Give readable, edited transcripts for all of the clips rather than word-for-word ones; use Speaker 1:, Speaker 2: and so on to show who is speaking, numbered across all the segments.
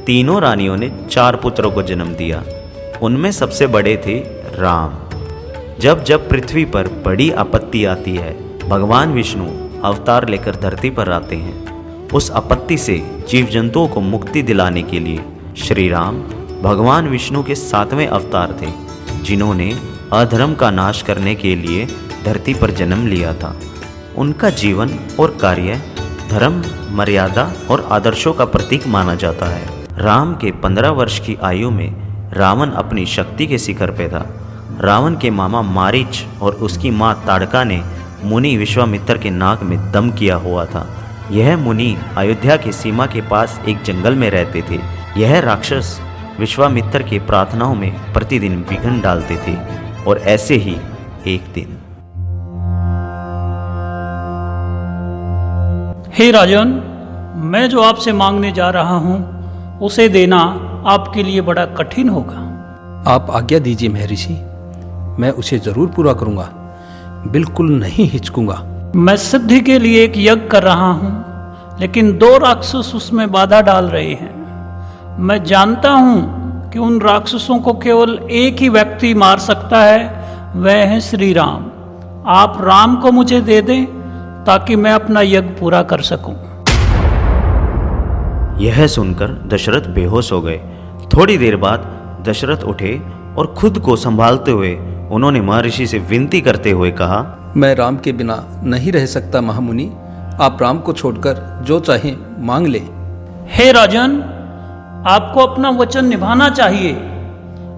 Speaker 1: तीनों रानियों ने 4 पुत्रों को जन्म दिया। उनमें सबसे बड़े थे राम। जब जब पृथ्वी पर बड़ी आपत्ति आती है, भगवान विष्णु अवतार लेकर धरती पर आते हैं। उस आपत्ति से जीव जंतुओं को मुक्ति दिलाने के लिए श्री राम भगवान विष्णु के 7वें अवतार थे, जिन्होंने अधर्म का नाश करने के लिए धरती पर जन्म लिया था। उनका जीवन और कार्य धर्म, मर्यादा और आदर्शों का प्रतीक माना जाता है। राम के 15 वर्ष की आयु में रावण अपनी शक्ति के शिखर पे था। रावण के मामा मारीच और उसकी माँ ताड़का ने मुनि विश्वामित्र के नाक में दम किया हुआ था। यह मुनि अयोध्या की सीमा के पास एक जंगल में रहते थे। यह राक्षस विश्वामित्र की प्रार्थनाओं में प्रतिदिन विघ्न डालते थे और ऐसे ही एक दिन।
Speaker 2: हे राजन, मैं जो आपसे मांगने जा रहा हूँ उसे देना आपके लिए बड़ा कठिन होगा।
Speaker 3: आप आज्ञा दीजिए महर्षि, मैं उसे जरूर पूरा करूंगा, बिल्कुल नहीं हिचकूंगा।
Speaker 2: मैं सिद्धि के लिए एक यज्ञ कर रहा हूँ, लेकिन 2 राक्षस उसमें बाधा डाल रहे हैं। मैं जानता हूँ कि उन राक्षसों को केवल एक ही व्यक्ति मार सकता है, वह है श्री राम। आप राम को मुझे दे दें ताकि मैं अपना यज्ञ पूरा कर सकूं।
Speaker 1: यह सुनकर दशरथ बेहोश हो गए। थोड़ी देर बाद दशरथ उठे और खुद को संभालते हुए उन्होंने महर्षि से विनती करते हुए कहा,
Speaker 3: मैं राम के बिना नहीं रह सकता महामुनि, आप राम को छोड़कर जो चाहे मांग ले।
Speaker 2: हे राजन, आपको अपना वचन निभाना चाहिए।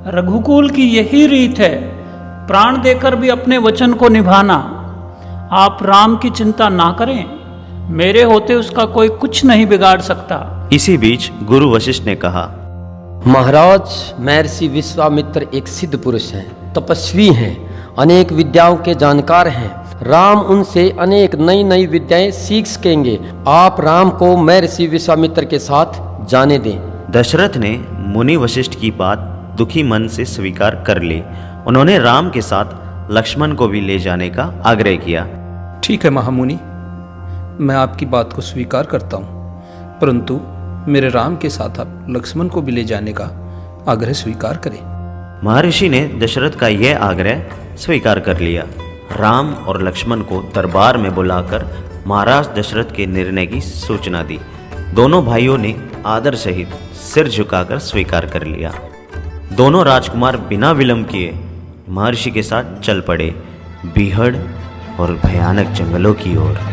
Speaker 2: रघुकुल की यही रीत है, प्राण देकर भी अपने वचन को निभाना। आप राम की चिंता ना करें, मेरे होते उसका कोई कुछ नहीं बिगाड़ सकता।
Speaker 1: इसी बीच गुरु वशिष्ठ ने कहा,
Speaker 4: महाराज, महर्षि विश्वामित्र एक सिद्ध पुरुष हैं, तपस्वी हैं, अनेक विद्याओं के जानकार हैं। राम उनसे अनेक नई नई विद्याएं सीख सकेंगे। आप राम को महर्षि विश्वामित्र के साथ जाने दें।
Speaker 1: दशरथ ने मुनि वशिष्ठ की बात दुखी मन से स्वीकार कर ली। उन्होंने राम के साथ लक्ष्मण को भी ले जाने का आग्रह किया।
Speaker 3: ठीक है महामुनि, मैं आपकी बात को स्वीकार करता हूँ, परंतु मेरे राम के साथ आप लक्ष्मण को भी ले जाने का आग्रह स्वीकार करें।
Speaker 1: महर्षि ने दशरथ का यह आग्रह स्वीकार कर लिया। राम और लक्ष्मण को दरबार में बुलाकर महाराज दशरथ के निर्णय की सूचना दी। दोनों भाइयों ने आदर सहित सिर झुकाकर स्वीकार कर लिया। दोनों राजकुमार बिना विलंब किए महर्षि के साथ चल पड़े, बीहड़ और भयानक जंगलों की ओर।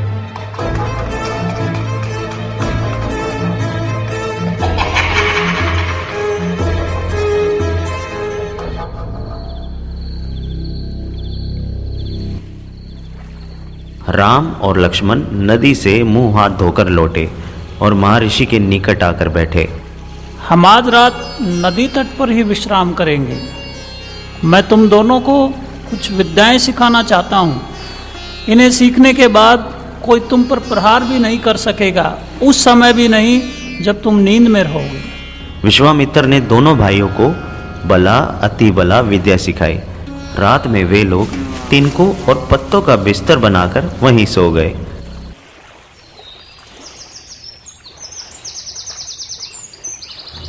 Speaker 1: राम और लक्ष्मण नदी से मुंह हाथ धोकर लौटे और महर्षि के निकट आकर बैठे।
Speaker 2: हम आज रात नदी तट पर ही विश्राम करेंगे। मैं तुम दोनों को कुछ विद्याएं सिखाना चाहता हूँ। इन्हें सीखने के बाद कोई तुम पर प्रहार भी नहीं कर सकेगा, उस समय भी नहीं जब तुम नींद में रहोगे।
Speaker 1: विश्वामित्र ने दोनों भाइयों को बला अति बला विद्या सिखाई। रात में वे लोग तिनकों और पत्तों का बिस्तर बनाकर वहीं सो गए।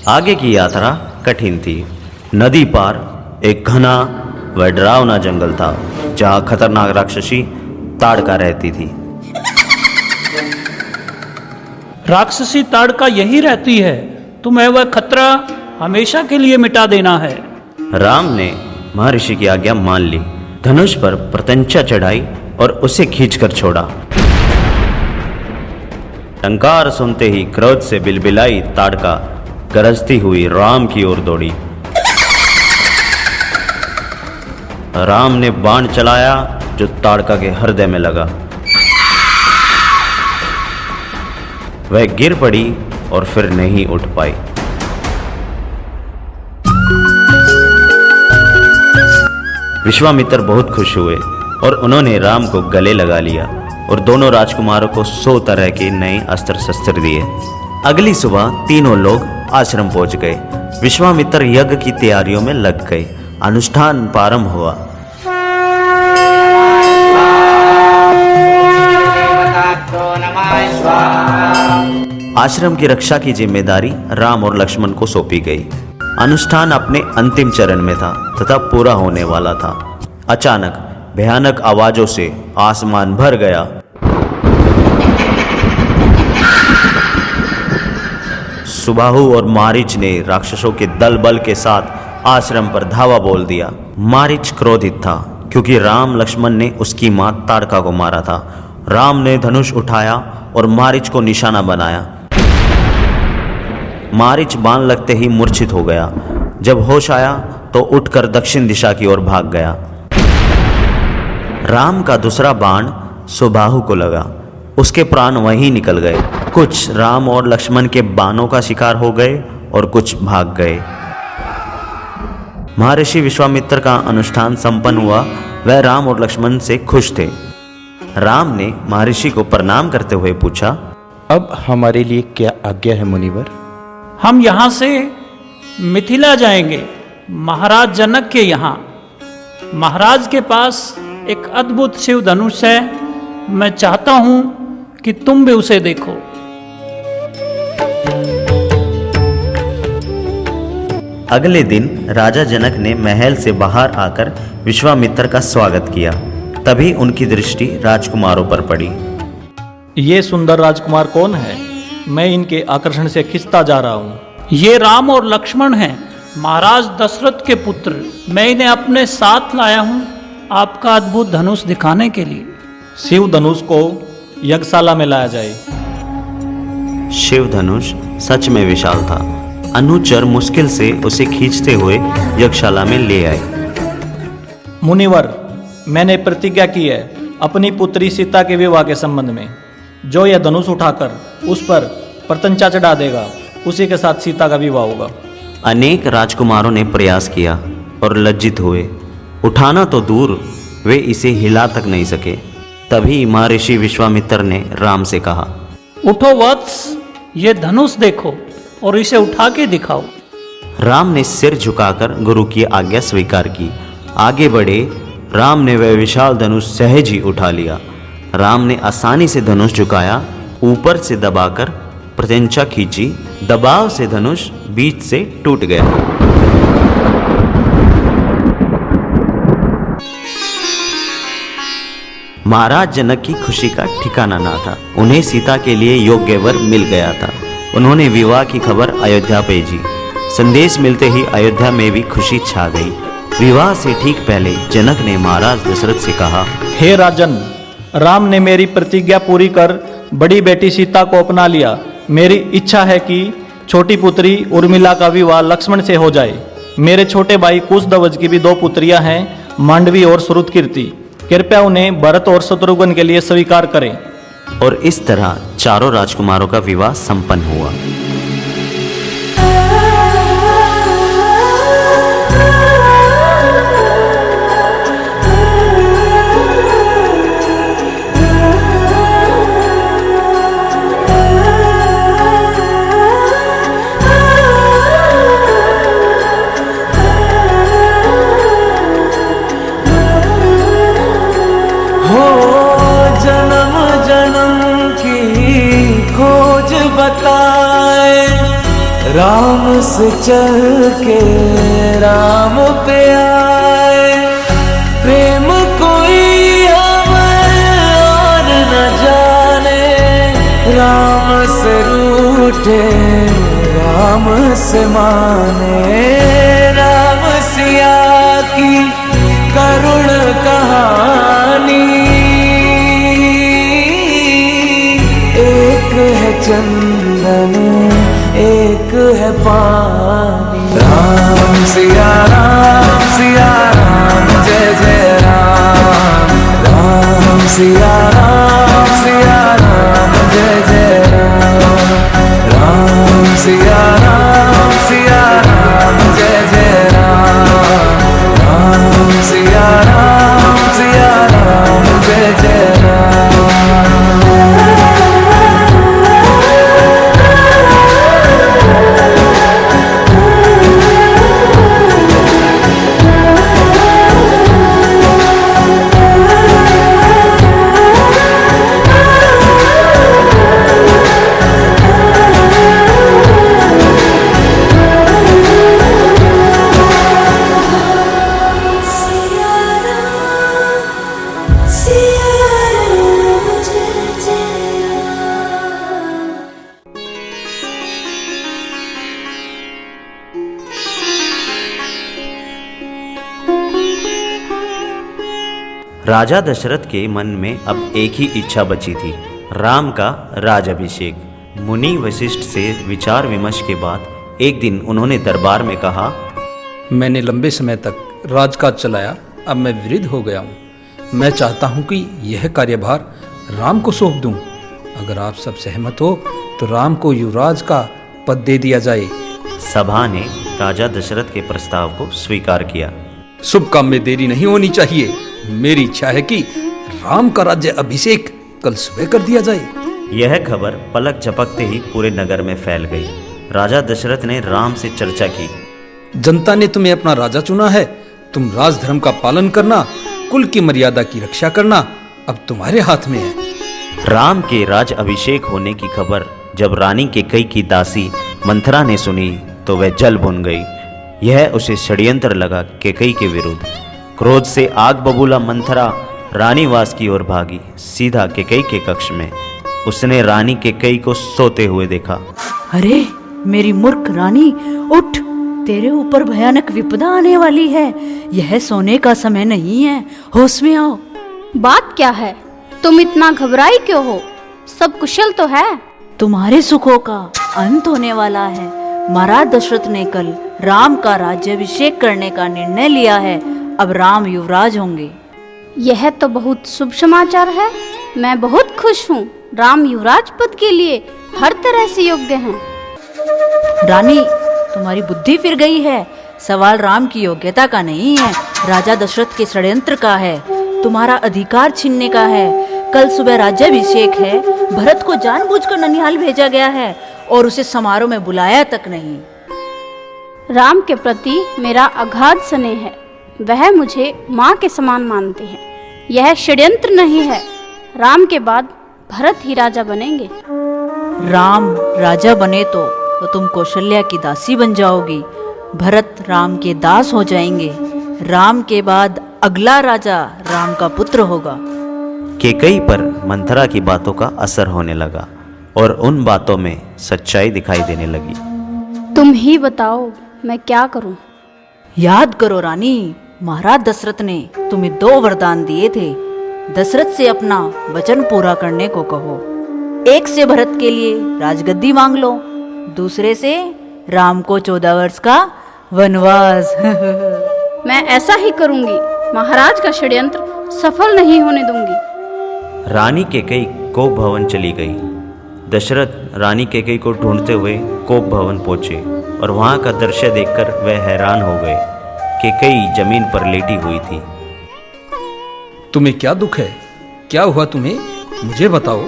Speaker 1: आगे की यात्रा कठिन थी। नदी पार एक घना व डरावना जंगल था, जहां खतरनाक राक्षसी ताड़का रहती थी।
Speaker 2: राक्षसी ताड़का यही रहती है, तुम्हें वह खतरा हमेशा के लिए मिटा देना है।
Speaker 1: राम ने महर्षि की आज्ञा मान ली, धनुष पर प्रत्यंचा चढ़ाई और उसे खींचकर छोड़ा। टंकार सुनते ही क्रोध से बिलबिलाई ताड़का गरजती हुई राम की ओर दौड़ी। राम ने बाण चलाया जो ताड़का के हृदय में लगा। वह गिर पड़ी और फिर नहीं उठ पाई। विश्वामित्र बहुत खुश हुए और उन्होंने राम को गले लगा लिया और दोनों राजकुमारों को 100 तरह के नए अस्त्र शस्त्र दिए। अगली सुबह तीनों लोग आश्रम पहुंच गए। विश्वामित्र यज्ञ की तैयारियों में लग गए। अनुष्ठान प्रारंभ हुआ। आश्रम की रक्षा की जिम्मेदारी राम और लक्ष्मण को सौंपी गई। अनुष्ठान अपने अंतिम चरण में था तथा पूरा होने वाला था। अचानक भयानक आवाजों से आसमान भर गया। सुबाहु और मारीच ने राक्षसों के दल बल के साथ आश्रम पर धावा बोल दिया। मारीच क्रोधित था क्योंकि राम लक्ष्मण ने उसकी मां ताड़का को मारा था। राम ने धनुष उठाया और मारीच को निशाना बनाया। मारीच बाण लगते ही मूर्छित हो गया। जब होश आया तो उठकर दक्षिण दिशा की ओर भाग गया। राम का दूसरा बाण सुबाहु को लगा। उसके प्राण वहीं निकल गए। कुछ राम और लक्ष्मण के बाणों का शिकार हो गए और कुछ भाग गए। महर्षि विश्वामित्र का अनुष्ठान संपन्न हुआ। वह राम और लक्ष्मण से खुश थे। राम ने महर्षि को प्रणाम करते हुए पूछा,
Speaker 5: अब हमारे लिए क्या आज्ञा है मुनिवर?
Speaker 2: हम यहाँ से मिथिला जाएंगे, महाराज जनक के यहाँ। महाराज के पास एक अद्भुत शिव धनुष है। मैं चाहता हूँ कि तुम भी उसे देखो।
Speaker 1: अगले दिन राजा जनक ने महल से बाहर आकर विश्वामित्र का स्वागत किया। तभी उनकी दृष्टि राजकुमारों पर पड़ी।
Speaker 6: ये सुंदर राजकुमार कौन है? मैं इनके आकर्षण से खिंचता जा रहा हूँ।
Speaker 2: ये राम और लक्ष्मण हैं, महाराज दशरथ के पुत्र। मैं इन्हें अपने साथ लाया हूँ आपका अद्भुत धनुष दिखाने के लिए।
Speaker 6: शिव धनुष को यज्ञशाला में लाया जाए।
Speaker 1: शिव धनुष सच में विशाल था। अनुचर मुश्किल से उसे खींचते हुए यज्ञशाला में ले आए।
Speaker 6: मुनिवर, मैंने प्रतिज्ञा की है अपनी पुत्री सीता के विवाह के संबंध में। जो यह धनुष उठाकर उस पर प्रत्यंचा चढ़ा देगा, उसी के साथ सीता का विवाह होगा।
Speaker 1: अनेक राजकुमारों ने प्रयास किया और लज्जित हुए। उठाना तो दूर, वे इसे हिला तक नहीं सके। तभी महर्षि विश्वामित्र ने राम से कहा,
Speaker 2: उठो वत्स, ये धनुष देखो और इसे उठा के दिखाओ।
Speaker 1: राम ने सिर झुकाकर गुरु की आज्ञा स्वीकार की। आगे बढ़े राम ने वह विशाल धनुष सहज ही उठा लिया। राम ने आसानी से धनुष झुकाया, ऊपर से दबाकर प्रत्यंचा खींची। दबाव से धनुष बीच से टूट गया। महाराज जनक की खुशी का ठिकाना ना था। उन्हें सीता के लिए योग्य वर मिल गया था। उन्होंने विवाह की खबर अयोध्या भेजी। संदेश मिलते ही अयोध्या में भी खुशी छा गई। विवाह से ठीक पहले जनक ने महाराज दशरथ से कहा,
Speaker 6: हे राजन, राम ने मेरी प्रतिज्ञा पूरी कर बड़ी बेटी सीता को अपना लिया। मेरी इच्छा है कि छोटी पुत्री उर्मिला का विवाह लक्ष्मण से हो जाए। मेरे छोटे भाई कुशध्वज की भी 2 पुत्रियां हैं, मांडवी और श्रुतकीर्ति। कृपया उन्हें भरत और शत्रुघ्न के लिए स्वीकार करें।
Speaker 1: और इस तरह चारों राजकुमारों का विवाह संपन्न हुआ।
Speaker 7: राम से चल के राम पे आए, प्रेम कोई हमें और न जाने। राम से रूठे राम से माने, राम सिया की करुण कहानी। एक है चंदन एक है पानी। राम सिया राम जय जय राम। राम सिया राम जय जय राम। राम सिया राम जय जय राम। राम सिया राम जय जय राम।
Speaker 1: राजा दशरथ के मन में अब एक ही इच्छा बची थी, राम का राज अभिषेक। मुनि वशिष्ठ से विचार विमर्श के बाद एक दिन उन्होंने दरबार में कहा,
Speaker 3: मैंने लंबे समय तक राजकाज चलाया, अब मैं वृद्ध हो गया हूँ। मैं चाहता हूँ कि यह कार्यभार राम को सौंप दूँ। अगर आप सब सहमत हो तो राम को युवराज का पद दे दिया जाए।
Speaker 1: सभा ने राजा दशरथ के प्रस्ताव को स्वीकार किया।
Speaker 3: शुभ काम में देरी नहीं होनी चाहिए। मेरी इच्छा है कि राम का राज्य अभिषेक कल सुबह कर दिया जाए।
Speaker 1: यह खबर पलक झपकते ही पूरे नगर में फैल गई। राजा दशरथ ने राम से चर्चा की।
Speaker 3: जनता ने तुम्हें अपना राजा चुना है। तुम राजधर्म का पालन करना, कुल की मर्यादा की रक्षा करना अब तुम्हारे हाथ में है।
Speaker 1: राम के राज अभिषेक होने की खबर जब रानी केकई की दासी मंथरा ने सुनी तो वह जल भुन गई। यह उसे षड्यंत्र लगा केकई के विरुद्ध। क्रोध से आग बबूला मंथरा रानीवास की ओर भागी, सीधा केकई के कक्ष में। उसने रानी केकई को सोते हुए देखा।
Speaker 8: अरे मेरी मूर्ख रानी, उठ, तेरे ऊपर भयानक विपदा आने वाली है। यह सोने का समय नहीं है, होश में आओ।
Speaker 9: बात क्या है? तुम इतना घबराई क्यों हो? सब कुशल तो है?
Speaker 8: तुम्हारे सुखों का अंत होने वाला है। महाराज दशरथ ने कल राम का राज्याभिषेक करने का निर्णय लिया है। अब राम युवराज होंगे।
Speaker 9: यह तो बहुत शुभ समाचार है। मैं बहुत खुश हूँ। राम युवराज पद के लिए हर तरह से योग्य हैं।
Speaker 8: रानी, तुम्हारी बुद्धि फिर गई है। सवाल राम की योग्यता का नहीं है, राजा दशरथ के षड्यंत्र का है। तुम्हारा अधिकार छीनने का है। कल सुबह राज्याभिषेक है। भरत को जानबूझकर ननिहाल भेजा गया है और उसे समारोह में बुलाया तक नहीं।
Speaker 9: राम के प्रति मेरा अगाध स्नेह है। वह मुझे माँ के समान मानते हैं। यह षड्यंत्र नहीं है। राम के बाद भरत ही राजा बनेंगे।
Speaker 8: राम राजा बने तो तुम कौशल्या की दासी बन जाओगी। भरत राम के दास हो जाएंगे। राम के बाद अगला राजा राम का पुत्र होगा।
Speaker 1: केकई पर मंथरा की बातों का असर होने लगा और उन बातों में सच्चाई दिखाई देने लगी।
Speaker 9: तुम ही बताओ, मैं क्या करूं?
Speaker 8: याद करो रानी, महाराज दशरथ ने तुम्हें 2 वरदान दिए थे। दशरथ से अपना वचन पूरा करने को कहो। एक से भरत के लिए राजगद्दी मांग लो, दूसरे से राम को 14 वर्ष का वनवास।
Speaker 9: मैं ऐसा ही करूंगी। महाराज का षड्यंत्र सफल नहीं होने दूंगी।
Speaker 1: रानी केकई कोप भवन चली गई। दशरथ रानी केकई को ढूंढते हुए कोप भवन पहुंचे और वहां का दृश्य देखकर वह हैरान हो गए। केकई जमीन पर लेटी हुई थी।
Speaker 3: तुम्हें क्या दुख है? क्या हुआ तुम्हें? मुझे बताओ।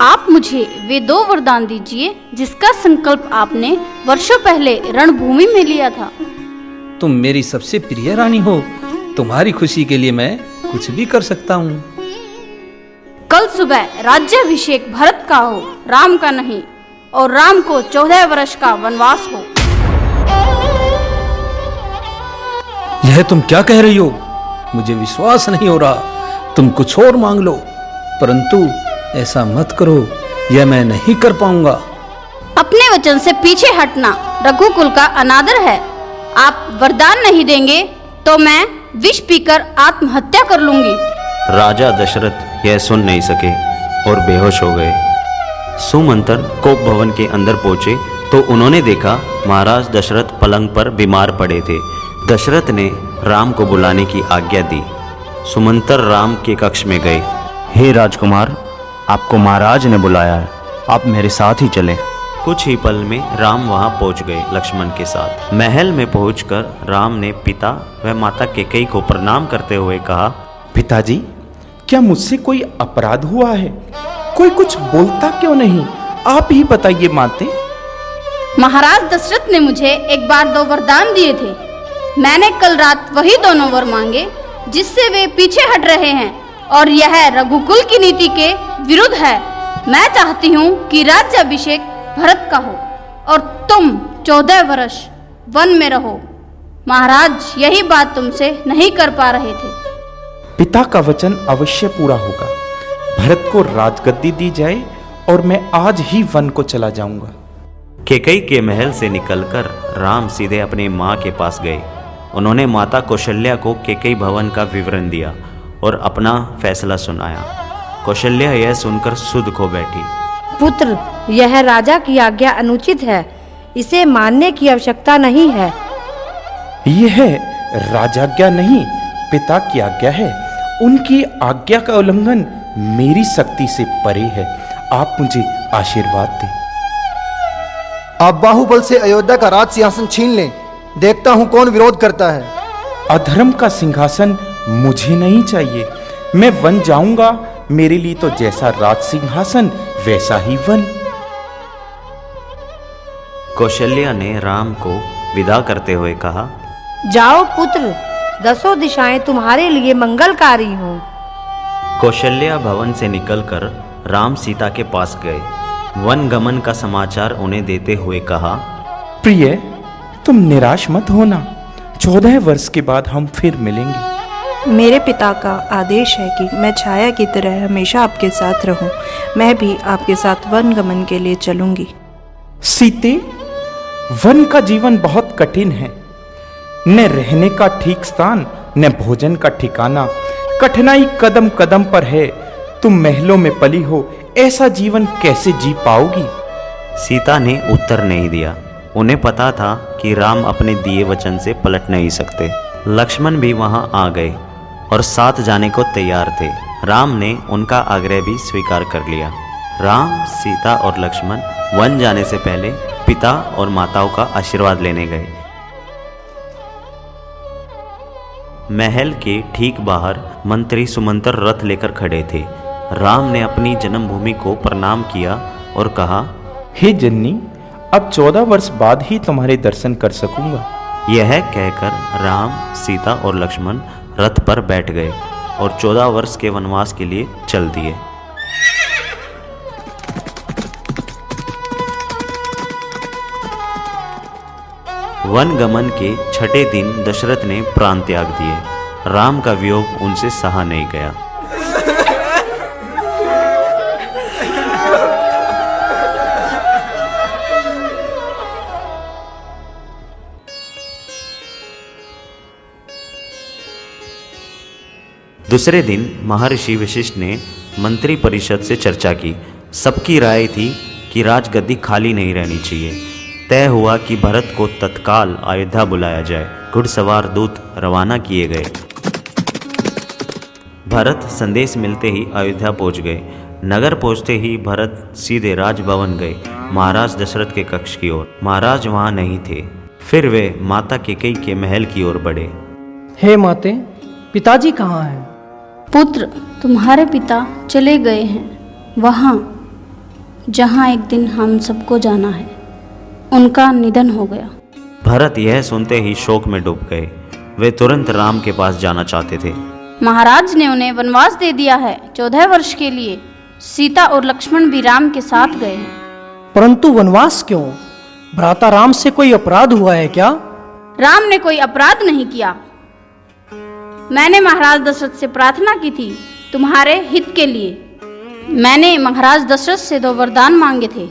Speaker 9: आप मुझे वे 2 वरदान दीजिए जिसका संकल्प आपने वर्षों पहले रणभूमि में लिया था।
Speaker 3: तुम मेरी सबसे प्रिय रानी हो। तुम्हारी खुशी के लिए मैं कुछ भी कर सकता हूँ।
Speaker 9: कल सुबह राज्याभिषेक भरत का हो, राम का नहीं, और राम को 14 वर्ष का वनवास हो।
Speaker 3: यह तुम क्या कह रही हो? मुझे विश्वास नहीं हो रहा। तुम कुछ और मांग लो, परंतु ऐसा मत करो। यह मैं नहीं कर पाऊंगा।
Speaker 9: अपने वचन से पीछे हटना रघुकुल का अनादर है। आप वरदान नहीं देंगे तो मैं विष पीकर आत्महत्या कर लूंगी।
Speaker 1: राजा दशरथ यह सुन नहीं सके और बेहोश हो गए। सुमंत्र कोप भवन के अंदर पहुंचे तो उन्होंने देखा महाराज दशरथ पलंग पर बीमार पड़े थे। दशरथ ने राम को बुलाने की आज्ञा दी। सुमंत्र राम के कक्ष में गए।
Speaker 5: हे राजकुमार, आपको महाराज ने बुलाया है, आप मेरे साथ ही चलें।
Speaker 1: कुछ ही पल में राम वहां पहुंच गए लक्ष्मण के साथ। महल में पहुंचकर राम ने पिता व माता केकई को प्रणाम करते हुए कहा,
Speaker 5: पिताजी, क्या मुझसे कोई अपराध हुआ है? कोई कुछ बोलता क्यों नहीं? आप ही बताइए माते।
Speaker 9: महाराज दशरथ ने मुझे एक बार 2 वरदान दिए थे। मैंने कल रात वही दोनों वर मांगे जिससे वे पीछे हट रहे हैं, और यह रघुकुल की नीति के विरुद्ध है। मैं चाहती हूँ कि राज्याभिषेक भरत का हो और तुम 14 वर्ष वन में रहो। महाराज यही बात तुमसे नहीं कर पा रहे थे।
Speaker 5: पिता का वचन अवश्य पूरा होगा। भरत को राजगद्दी दी जाए और मैं आज ही वन को चला जाऊंगा।
Speaker 1: केकई के महल से निकलकर राम सीधे अपनी माँ के पास गए। उन्होंने माता कौशल्या को केकई भवन का विवरण दिया और अपना फैसला सुनाया। कौशल्या यह सुनकर सुध खो बैठी।
Speaker 10: पुत्र, यह राजा की आज्ञा अनुचित है, इसे मानने की आवश्यकता नहीं है।
Speaker 5: यह राजाज्ञा नहीं, पिता की आज्ञा है। उनकी आज्ञा का उल्लंघन मेरी शक्ति से परे है। आप मुझे आशीर्वाद दें।
Speaker 11: आप बाहुबल से अयोध्या का राज सिंहासन छीन लें, देखता हूं कौन विरोध करता है।
Speaker 5: अधर्म का सिंहासन मुझे नहीं चाहिए। मैं वन जाऊंगा, मेरे लिए तो जैसा राज सिंहासन वैसा ही वन।
Speaker 1: कौशल्या ने राम को विदा करते हुए कहा,
Speaker 10: जाओ पुत्र, 10 दिशाएं तुम्हारे लिए मंगलकारी हों।
Speaker 1: कौशल्या भवन से निकलकर राम सीता के पास गए। वन गमन का समाचार उन्हें देते हुए कहा,
Speaker 5: प्रिय, तुम निराश मत होना। 14 वर्ष के बाद हम फिर मिलेंगे।
Speaker 12: मेरे पिता का आदेश है कि मैं छाया की तरह हमेशा आपके साथ रहूं। मैं भी आपके साथ वन गमन के लिए चलूंगी।
Speaker 5: सीते, वन का जीवन बहुत कठिन है। न रहने का ठीक स्थान, न भोजन का ठिकाना। कठिनाई कदम कदम पर है। तुम महलों में पली हो, ऐसा जीवन कैसे जी पाओगी?
Speaker 1: सीता ने उत्तर नहीं दिया। उन्हें पता था कि राम अपने दिए वचन से पलट नहीं सकते। लक्ष्मण भी वहां आ गए और साथ जाने को तैयार थे। राम ने उनका आग्रह भी स्वीकार कर लिया। राम, सीता और लक्ष्मण वन जाने से पहले पिता और माताओं का आशीर्वाद लेने गए। महल के ठीक बाहर मंत्री सुमंत्र रथ लेकर खड़े थे। राम ने अपनी जन्मभूमि को प्रणाम किया और कहा,
Speaker 5: हे जननी, अब 14 वर्ष बाद ही तुम्हारे दर्शन कर सकूंगा।
Speaker 1: यह कहकर राम, सीता और लक्ष्मण रथ पर बैठ गए और 14 वर्ष के वनवास के लिए चल दिए। वन गमन के छठे दिन दशरथ ने प्राण त्याग दिए। राम का वियोग उनसे सहा नहीं गया। दूसरे दिन महर्षि वशिष्ठ ने मंत्री परिषद से चर्चा की। सबकी राय थी कि राजगद्दी खाली नहीं रहनी चाहिए। तय हुआ कि भरत को तत्काल अयोध्या बुलाया जाए। घुड़सवार दूत रवाना किए गए। भरत संदेश मिलते ही अयोध्या पहुंच गए। नगर पहुंचते ही भरत सीधे राजभवन गए, महाराज दशरथ के कक्ष की ओर। महाराज वहां नहीं थे। फिर वे माता कैकेयी के महल की ओर बढ़े।
Speaker 13: हे माते, पिताजी कहाँ हैं?
Speaker 9: पुत्र, तुम्हारे पिता चले गए हैं वहाँ जहाँ एक दिन हम सबको जाना है। उनका निधन हो गया।
Speaker 1: भरत यह सुनते ही शोक में डूब गए। वे तुरंत राम के पास जाना चाहते थे।
Speaker 9: महाराज ने उन्हें वनवास दे दिया है 14 वर्ष के लिए। सीता और लक्ष्मण भी राम के साथ गए हैं।
Speaker 13: परंतु वनवास क्यों? भ्राता राम से कोई अपराध हुआ है क्या?
Speaker 9: राम ने कोई अपराध नहीं किया। मैंने महाराज दशरथ से प्रार्थना की थी तुम्हारे हित के लिए। मैंने महाराज दशरथ से 2 वरदान मांगे थे,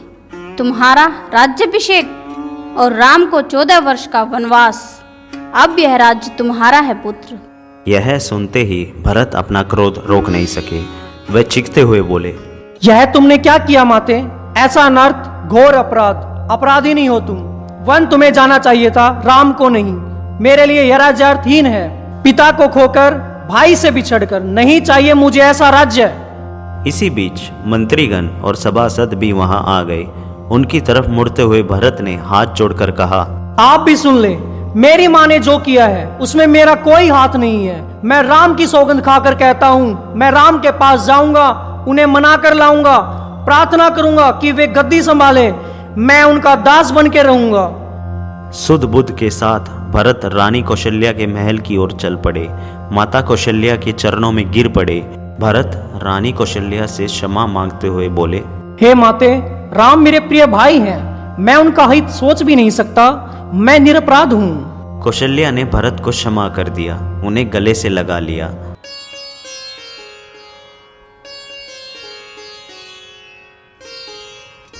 Speaker 9: तुम्हारा राज्याभिषेक और राम को 14 वर्ष का वनवास। अब यह राज्य तुम्हारा है पुत्र।
Speaker 1: यह सुनते ही भरत अपना क्रोध रोक नहीं सके। वे चीखते हुए बोले,
Speaker 13: यह तुमने क्या किया माते? ऐसा अनर्थ, घोर अपराध। अपराधी नहीं हो तुम। वन तुम्हें जाना चाहिए था, राम को नहीं। मेरे लिए यह राज्य अर्थहीन है। पिता को खोकर, भाई से बिछड़कर। नहीं चाहिए मुझे ऐसा राज्य।
Speaker 1: इसी बीच मंत्रीगण और सभासद भी वहां आ गए। उनकी तरफ मुड़ते हुए भरत ने हाथ जोड़कर कहा,
Speaker 13: आप भी सुन ले। मेरी माँ ने जो किया है उसमें मेरा कोई हाथ नहीं है। मैं राम की सौगंध खाकर कहता हूँ, मैं राम के पास जाऊंगा, उन्हें मना कर लाऊंगा, प्रार्थना करूंगा कि वे गद्दी संभाले। मैं उनका दास बन के रहूंगा।
Speaker 1: सुध बुध के साथ भरत रानी कौशल्या के महल की ओर चल पड़े। माता कौशल्या के चरणों में गिर पड़े। भरत रानी कौशल्या से क्षमा मांगते हुए बोले,
Speaker 13: हे माते, राम मेरे प्रिय भाई हैं। मैं उनका हित सोच भी नहीं सकता। मैं निरपराध हूँ।
Speaker 1: कौशल्या ने भरत को क्षमा कर दिया, उन्हें गले से लगा लिया।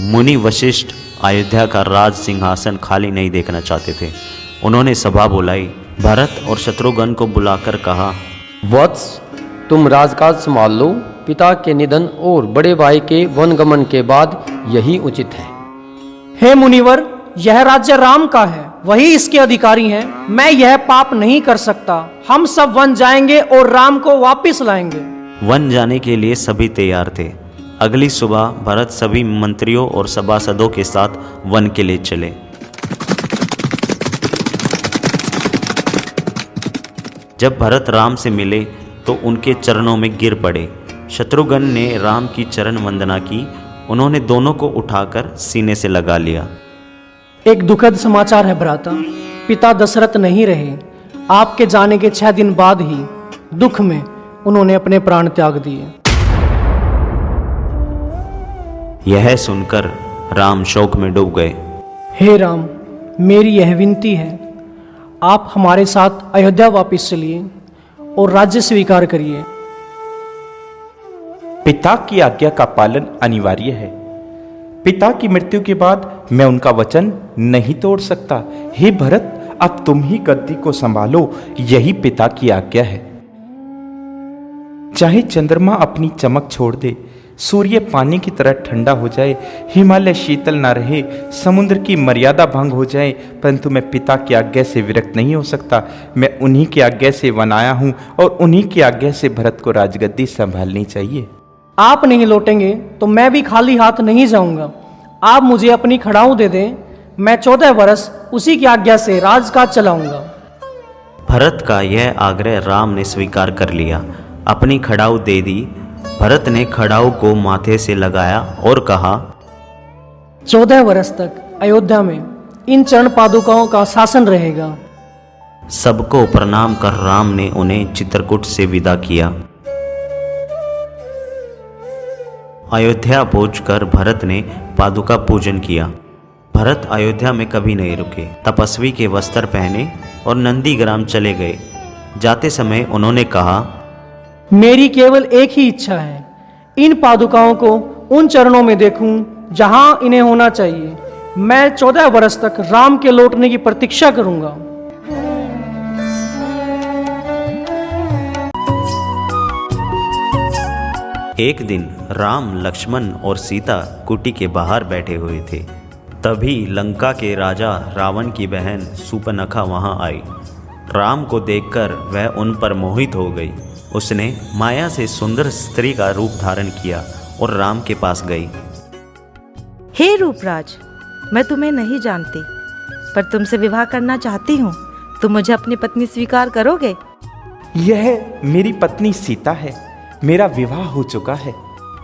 Speaker 1: मुनि वशिष्ठ अयोध्या का राज सिंहासन खाली नहीं देखना चाहते थे। उन्होंने सभा बुलाई। भरत और शत्रुघ्न को बुलाकर कहा,
Speaker 4: वत्स, तुम राजकाज संभाल लो। पिता के निधन और बड़े भाई के वनगमन के बाद यही उचित है।
Speaker 13: हे मुनिवर, यह राज्य राम का है, वही इसके अधिकारी हैं। मैं यह पाप नहीं कर सकता। हम सब वन जाएंगे और राम को वापस लाएंगे।
Speaker 1: वन जाने के लिए सभी तैयार थे। अगली सुबह भरत सभी मंत्रियों और सभासदों के साथ वन के लिए चले। जब भरत राम से मिले तो उनके चरणों में गिर पड़े। शत्रुघ्न ने राम की चरण वंदना की। उन्होंने दोनों को उठाकर सीने से लगा लिया।
Speaker 13: एक दुखद समाचार है भ्राता, पिता दशरथ नहीं रहे। आपके जाने के 6 दिन बाद ही दुख में उन्होंने अपने प्राण त्याग दिए।
Speaker 1: यह सुनकर राम शोक में डूब गए।
Speaker 13: हे राम, मेरी यह विनती है, आप हमारे साथ अयोध्या वापस चलिए और राज्य स्वीकार करिए।
Speaker 5: पिता की आज्ञा का पालन अनिवार्य है। पिता की मृत्यु के बाद मैं उनका वचन नहीं तोड़ सकता। हे भरत, अब तुम ही गद्दी को संभालो, यही पिता की आज्ञा है। चाहे चंद्रमा अपनी चमक छोड़ दे, सूर्य पानी की तरह ठंडा हो जाए, हिमालय शीतल ना रहे, समुद्र की मर्यादा भंग हो जाए, परंतु मैं पिता की आज्ञा से विरक्त नहीं हो सकता। मैं उन्हीं की आज्ञा से वन आया हूं और उन्हीं की आज्ञा से भरत को राजगद्दी संभालनी चाहिए।
Speaker 13: आप नहीं लौटेंगे तो मैं भी खाली हाथ नहीं जाऊंगा। आप मुझे अपनी खड़ाऊ दे दें, मैं 14 वर्ष उसी की आज्ञा से राजकाज चलाऊंगा।
Speaker 1: भरत का यह आग्रह राम ने स्वीकार कर लिया। अपनी खड़ाऊ दे दी। भरत ने खड़ाऊ को माथे से लगाया और कहा,
Speaker 13: 14 वर्ष तक अयोध्या में इन चरण पादुकाओं का शासन रहेगा।
Speaker 1: सबको प्रणाम कर राम ने उन्हें चित्रकूट से विदा किया। अयोध्या पहुंचकर भरत ने पादुका पूजन किया। भरत अयोध्या में कभी नहीं रुके। तपस्वी के वस्त्र पहने और नंदीग्राम चले गए। जाते समय उन्होंने कहा,
Speaker 13: मेरी केवल एक ही इच्छा है, इन पादुकाओं को उन चरणों में देखूं जहां इन्हें होना चाहिए। मैं 14 वर्ष तक राम के लौटने की प्रतीक्षा करूंगा।
Speaker 1: एक दिन राम, लक्ष्मण और सीता कुटी के बाहर बैठे हुए थे। तभी लंका के राजा रावण की बहन सूर्पनखा वहां आई। राम को देखकर वह उन पर मोहित हो गई। उसने माया से सुंदर स्त्री का रूप धारण किया और राम के पास गई।
Speaker 10: हे रूपराज, मैं तुम्हें नहीं जानती, पर तुमसे विवाह करना चाहती हूँ। तुम मुझे अपनी पत्नी स्वीकार करोगे?
Speaker 5: यह मेरी पत्नी सीता है, मेरा विवाह हो चुका है।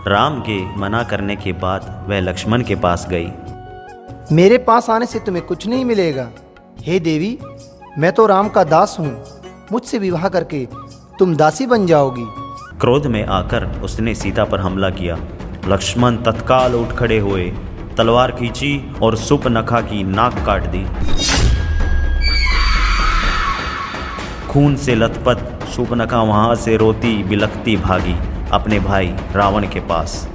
Speaker 1: राम के मना करने के बाद वह लक्ष्मण के पास गई।
Speaker 11: मेरे पास आने से तुम्हें कुछ नहीं मिलेगा। हे देवी, मैं तो राम का दास हूँ, मुझसे विवाह करके तुम दासी बन जाओगी।
Speaker 1: क्रोध में आकर उसने सीता पर हमला किया। लक्ष्मण तत्काल उठ खड़े हुए, तलवार खींची और सूर्पनखा की नाक काट दी। खून से लथपथ सूर्पनखा वहां से रोती बिलखती भागी अपने भाई रावण के पास।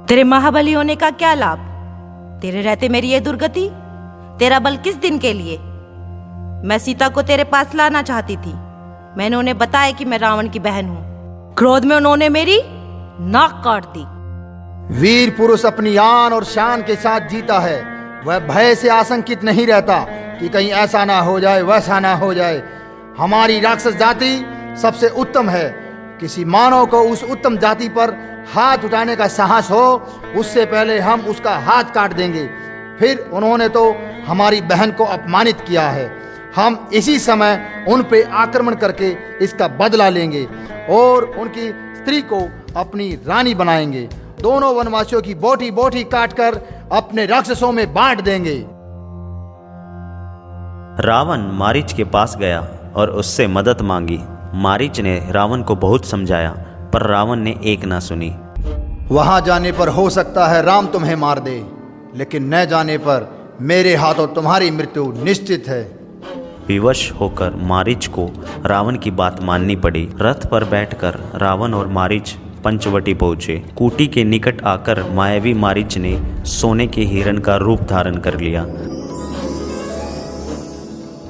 Speaker 10: तेरे महाबली होने का क्या लाभ? तेरे रहते मेरी ये दुर्गति। तेरा बल किस दिन के लिए? मैं सीता को तेरे पास लाना चाहती थी। मैंने उन्हें बताया कि मैं रावण की बहन हूं। क्रोध में उन्होंने मेरी नाक काट दी।
Speaker 11: वीर पुरुष अपनी आन और शान के साथ जीता है। वह भय से आशंकित नहीं रहता कि कहीं ऐसा ना हो जाए, वैसा ना हो जाए। हमारी राक्षस जाति सबसे उत्तम है। किसी मानव को उस उत्तम जाति पर हाथ उठाने का साहस हो, उससे पहले हम उसका हाथ काट देंगे। फिर उन्होंने तो हमारी बहन को अपमानित किया है। हम इसी समय उन पे आक्रमण करके इसका बदला लेंगे और उनकी स्त्री को अपनी रानी बनाएंगे। दोनों वनवासियों की बोटी बोटी काटकर अपने राक्षसों में बांट देंगे।
Speaker 1: रावण मारीच के पास गया और उससे मदद मांगी। मारीच ने रावण को बहुत समझाया, पर रावण ने एक ना सुनी।
Speaker 11: वहां जाने पर हो सकता है राम तुम्हें मार दे, लेकिन न जाने पर मेरे हाथों तुम्हारी मृत्यु निश्चित है।
Speaker 1: विवश होकर मारीच को रावण की बात माननी पड़ी। रथ पर बैठकर रावण और मारीच पंचवटी पहुंचे। कूटी के निकट आकर मायावी मारीच ने सोने के हिरण का रूप धारण कर लिया।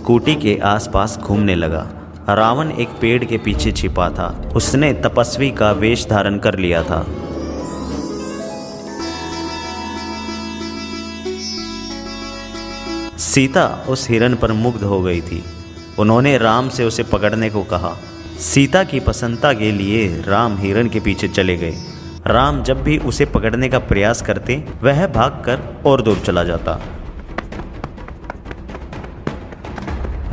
Speaker 1: कूटी के आसपास घूमने लगा। रावण एक पेड़ के पीछे छिपा था। उसने तपस्वी का वेश धारण कर लिया था। सीता उस हिरण पर मुग्ध हो गई थी। उन्होंने राम से उसे पकड़ने को कहा। सीता की प्रसन्नता के लिए राम हिरण के पीछे चले गए। राम जब भी उसे पकड़ने का प्रयास करते, वह भागकर और दूर चला जाता।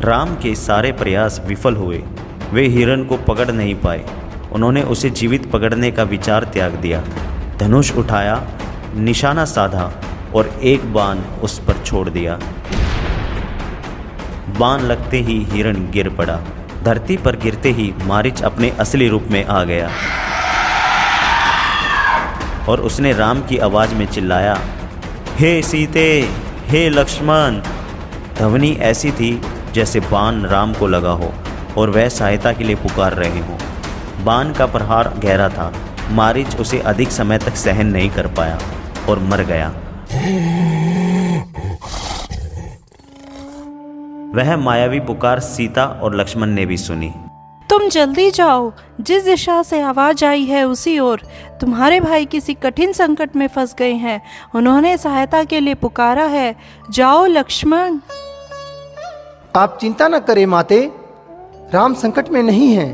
Speaker 1: राम के सारे प्रयास विफल हुए। वे हिरण को पकड़ नहीं पाए। उन्होंने उसे जीवित पकड़ने का विचार त्याग दिया। धनुष उठाया, निशाना साधा और एक बाण उस पर छोड़ दिया। बाण लगते ही हिरण गिर पड़ा। धरती पर गिरते ही मारीच अपने असली रूप में आ गया और उसने राम की आवाज में चिल्लाया, हे सीते, हे लक्ष्मण। ध्वनि ऐसी थी जैसे बाण राम को लगा हो और वह सहायता के लिए पुकार रहे हों। बाण का प्रहार गहरा था। मारीच उसे अधिक समय तक सहन नहीं कर पाया और मर गया। वह मायावी पुकार सीता और लक्ष्मण ने भी सुनी।
Speaker 12: तुम जल्दी जाओ, जिस दिशा से आवाज आई है उसी ओर। तुम्हारे भाई किसी कठिन संकट में फंस गए हैं। उन्होंने सहायता के लिए पुकारा है। जाओ लक्ष्मण।
Speaker 11: आप चिंता न करें माते, राम संकट में नहीं है।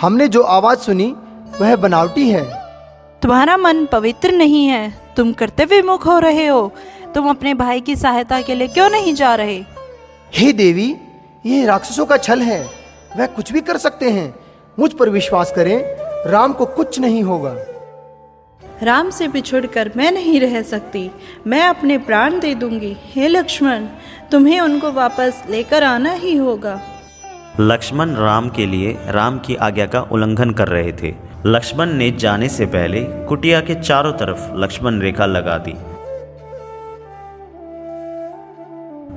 Speaker 11: हमने जो आवाज सुनी वह बनावटी है।
Speaker 12: तुम्हारा मन पवित्र नहीं है। तुम कर्तव्य विमुख हो रहे हो। तुम अपने भाई की सहायता के लिए क्यों नहीं जा रहे?
Speaker 11: हे देवी, ये राक्षसों का छल है। वह कुछ भी कर सकते हैं। मुझ पर विश्वास करें, राम को कुछ नहीं होगा।
Speaker 12: राम से बिछुड़कर मैं नहीं रह सकती। मैं अपने प्राण दे दूंगी। हे लक्ष्मण, तुम्हें उनको वापस लेकर आना ही होगा।
Speaker 1: लक्ष्मण राम के लिए राम की आज्ञा का उल्लंघन कर रहे थे। लक्ष्मण ने जाने से पहले कुटिया के चारों तरफ लक्ष्मण रेखा लगा दी।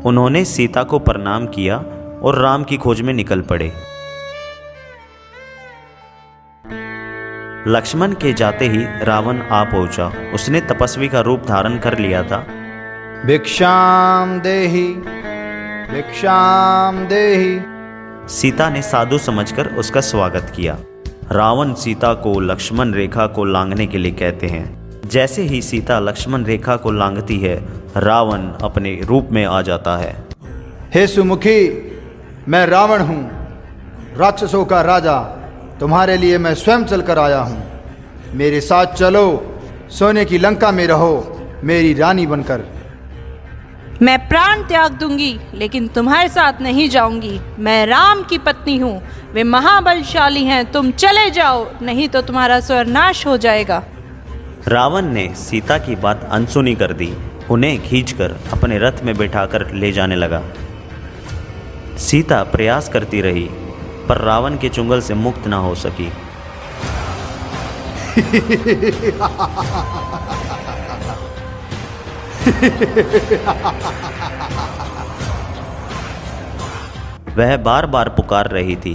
Speaker 1: उन्होंने सीता को प्रणाम किया और राम की खोज में निकल पड़े। लक्ष्मण के जाते ही रावण आ पहुंचा। उसने तपस्वी का रूप धारण कर लिया था।
Speaker 11: भिक्षाम देहि, भिक्षाम देहि।
Speaker 1: सीता ने साधु समझकर उसका स्वागत किया। रावण सीता को लक्ष्मण रेखा को लांघने के लिए कहते हैं। जैसे ही सीता लक्ष्मण रेखा को लांघती है, रावण अपने रूप में आ जाता है।
Speaker 11: हे सुमुखी, मैं रावण हूँ, राक्षसों का राजा। तुम्हारे लिए मैं स्वयं चलकर आया हूँ। मेरे साथ चलो, सोने की लंका में रहो, मेरी रानी बनकर।
Speaker 12: मैं प्राण त्याग दूंगी, लेकिन तुम्हारे साथ नहीं जाऊंगी। मैं राम की पत्नी हूँ। वे महाबलशाली हैं। तुम चले जाओ, नहीं तो तुम्हारा स्वर्नाश हो जाएगा।
Speaker 1: रावण ने सीता की बात अनसुनी कर दी। उन्हें खींचकर अपने रथ में बैठाकर ले जाने लगा। सीता प्रयास करती रही, पर रावण के चुंगल से मुक्त ना हो सकी। वह बार बार पुकार रही थी,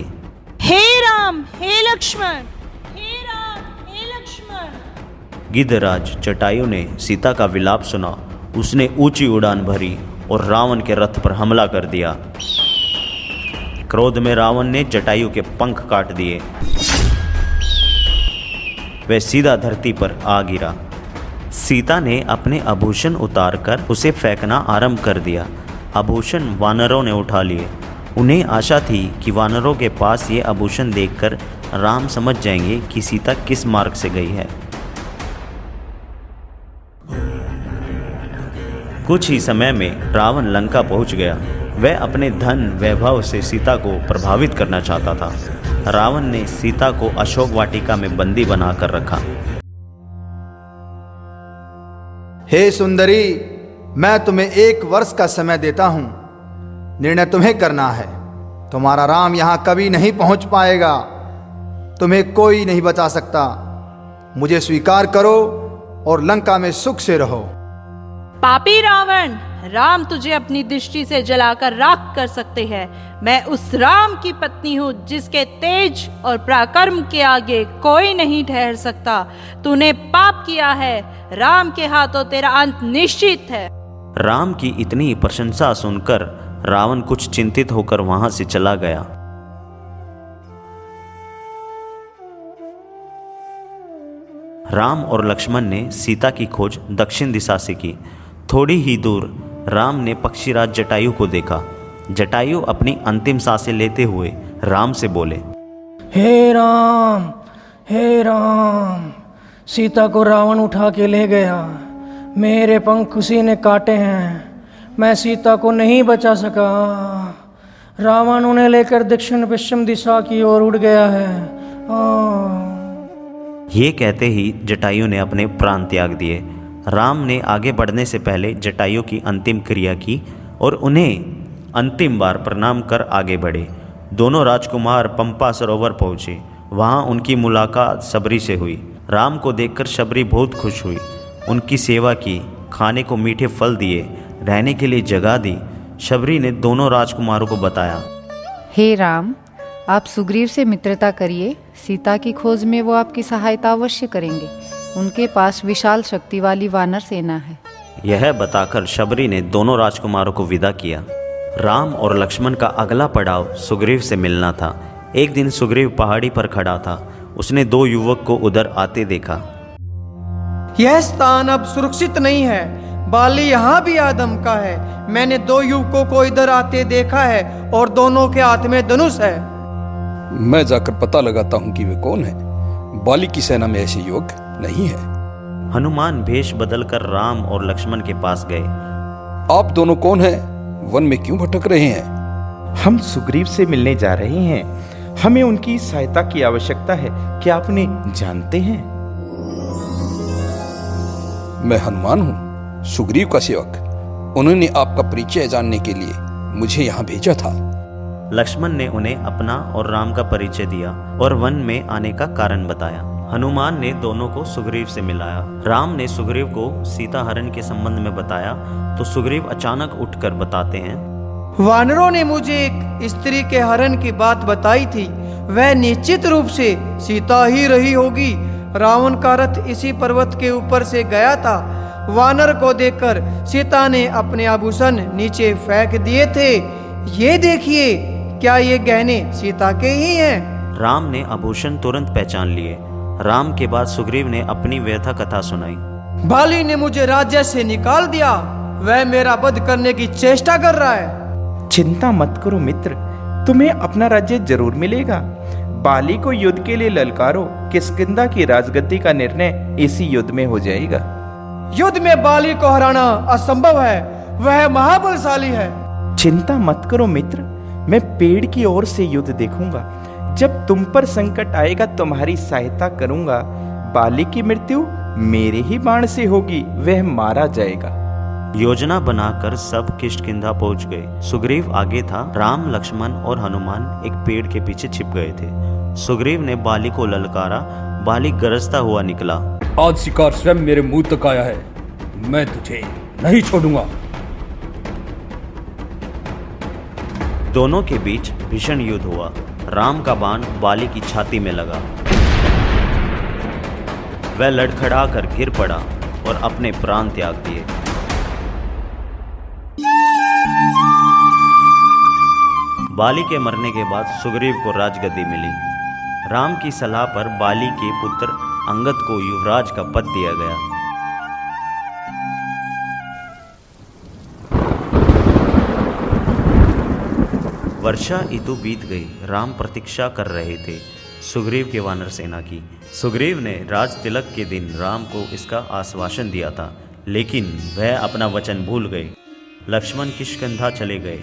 Speaker 12: हे राम, हे लक्ष्मण, हे राम, हे लक्ष्मण।
Speaker 1: गिद्धराज जटायु ने सीता का विलाप सुना। उसने ऊंची उड़ान भरी और रावण के रथ पर हमला कर दिया। क्रोध में रावण ने जटायु के पंख काट दिए। वह सीधा धरती पर आ गिरा। सीता ने अपने आभूषण उतारकर उसे फेंकना आरंभ कर दिया। आभूषण वानरों ने उठा लिए। उन्हें आशा थी कि वानरों के पास ये आभूषण देखकर राम समझ जाएंगे कि सीता किस मार्ग से गई है। कुछ ही समय में रावण लंका पहुंच गया। वह अपने धन वैभव से सीता को प्रभावित करना चाहता था। रावण ने सीता को अशोक वाटिका में बंदी बनाकर रखा।
Speaker 11: हे सुंदरी, मैं तुम्हें 1 वर्ष का समय देता हूं। निर्णय तुम्हें करना है। तुम्हारा राम यहां कभी नहीं पहुंच पाएगा। तुम्हें कोई नहीं बचा सकता। मुझे स्वीकार करो और लंका में सुख से रहो।
Speaker 12: पापी रावण, राम तुझे अपनी दृष्टि से जलाकर राख कर सकते हैं। मैं उस राम की पत्नी हूँ जिसके तेज और पराक्रम के आगे कोई नहीं ठहर सकता। तूने पाप किया है। राम के हाथों तेरा अंत निश्चित है।
Speaker 1: राम की इतनी प्रशंसा सुनकर रावण कुछ चिंतित होकर वहां से चला गया। राम और लक्ष्मण ने सीता की खोज दक्षिण दिशा से की। थोड़ी ही दूर राम ने पक्षीराज जटायु को देखा। जटायु अपनी अंतिम सांसें लेते हुए राम से बोले,
Speaker 13: हे राम, सीता को रावण उठा के ले गया। मेरे पंख उसी ने काटे हैं। मैं सीता को नहीं बचा सका। रावण उन्हें लेकर दक्षिण पश्चिम दिशा की ओर उड़ गया है।
Speaker 1: ये कहते ही जटायु ने अपने प्राण त्याग दिए। राम ने आगे बढ़ने से पहले जटायु की अंतिम क्रिया की और उन्हें अंतिम बार प्रणाम कर आगे बढ़े। दोनों राजकुमार पंपा सरोवर पहुँचे। वहाँ उनकी मुलाकात शबरी से हुई। राम को देखकर शबरी बहुत खुश हुई। उनकी सेवा की, खाने को मीठे फल दिए, रहने के लिए जगह दी। शबरी ने दोनों राजकुमारों को बताया,
Speaker 14: हे राम, आप सुग्रीव से मित्रता करिए। सीता की खोज में वो आपकी सहायता अवश्य करेंगे। उनके पास विशाल शक्ति वाली वानर सेना है।
Speaker 1: यह बताकर शबरी ने दोनों राजकुमारों को विदा किया। राम और लक्ष्मण का अगला पड़ाव सुग्रीव से मिलना था। एक दिन सुग्रीव पहाड़ी पर खड़ा था। उसने 2 युवक को उधर आते देखा।
Speaker 13: यह स्थान अब सुरक्षित नहीं है। बाली यहाँ भी आदम का है। मैंने 2 युवकों को इधर आते देखा है और दोनों के हाथ में धनुष है।
Speaker 3: मैं जाकर पता लगाता हूँ कि वे कौन है। बाली की सेना में ऐसे युवक नहीं है।
Speaker 1: हनुमान भेष बदलकर राम और लक्ष्मण के पास गए।
Speaker 3: आप दोनों कौन हैं? वन में क्यों भटक रहे हैं?
Speaker 5: हम सुग्रीव से मिलने जा रहे हैं। हमें उनकी सहायता की आवश्यकता है। क्या आप उन्हें जानते हैं?
Speaker 3: मैं हनुमान हूँ, सुग्रीव का सेवक। उन्होंने आपका परिचय जानने के लिए मुझे यहाँ भेजा था।
Speaker 1: लक्ष्मण ने उन्हें अपना और राम का परिचय दिया और वन में आने का कारण बताया। हनुमान ने दोनों को सुग्रीव से मिलाया। राम ने सुग्रीव को सीता हरण के संबंध में बताया तो सुग्रीव अचानक उठकर बताते हैं,
Speaker 13: वानरों ने मुझे एक स्त्री के हरण की बात बताई थी। वह निश्चित रूप से सीता ही रही होगी। रावण का रथ इसी पर्वत के ऊपर से गया था। वानर को देखकर सीता ने अपने आभूषण नीचे फेंक दिए थे। ये देखिए, क्या ये गहने सीता के ही हैं?
Speaker 1: राम ने आभूषण तुरंत पहचान लिए। राम के बाद सुग्रीव ने अपनी व्यथा कथा सुनाई।
Speaker 13: बाली ने मुझे राज्य से निकाल दिया। वह मेरा वध करने की चेष्टा कर रहा है।
Speaker 5: चिंता मत करो मित्र, तुम्हें अपना राज्य जरूर मिलेगा। बाली को युद्ध के लिए ललकारो। किष्किंधा की राजगद्दी का निर्णय इसी युद्ध में हो जाएगा।
Speaker 13: युद्ध में बाली को हराना असंभव है। वह महाबलशाली है।
Speaker 5: चिंता मत करो मित्र, मैं पेड़ की ओर से युद्ध देखूंगा। जब तुम पर संकट आएगा तुम्हारी सहायता करूंगा। बाली की मृत्यु मेरे ही बाण से होगी, वह मारा जाएगा।
Speaker 1: योजना बनाकर सब किष्किंधा पहुंच गए। सुग्रीव आगे था। राम, लक्ष्मण और हनुमान एक पेड़ के पीछे छिप गए थे। सुग्रीव ने बाली को ललकारा। बाली गरजता हुआ निकला।
Speaker 3: आज शिकार स्वयं मेरे मुंह तक आया है। मैं तुझे नहीं छोड़ूंगा।
Speaker 1: दोनों के बीच भीषण युद्ध हुआ। राम का बाण बाली की छाती में लगा। वह लड़खड़ा कर गिर पड़ा और अपने प्राण त्याग दिए। बाली के मरने के बाद सुग्रीव को राजगद्दी मिली। राम की सलाह पर बाली के पुत्र अंगद को युवराज का पद दिया गया। वर्षा ऋतु बीत गई। राम प्रतीक्षा कर रहे थे सुग्रीव के वानर सेना की। सुग्रीव ने राज तिलक के दिन राम को इसका आश्वासन दिया था, लेकिन वह अपना वचन भूल गए। लक्ष्मण किष्किंधा चले गए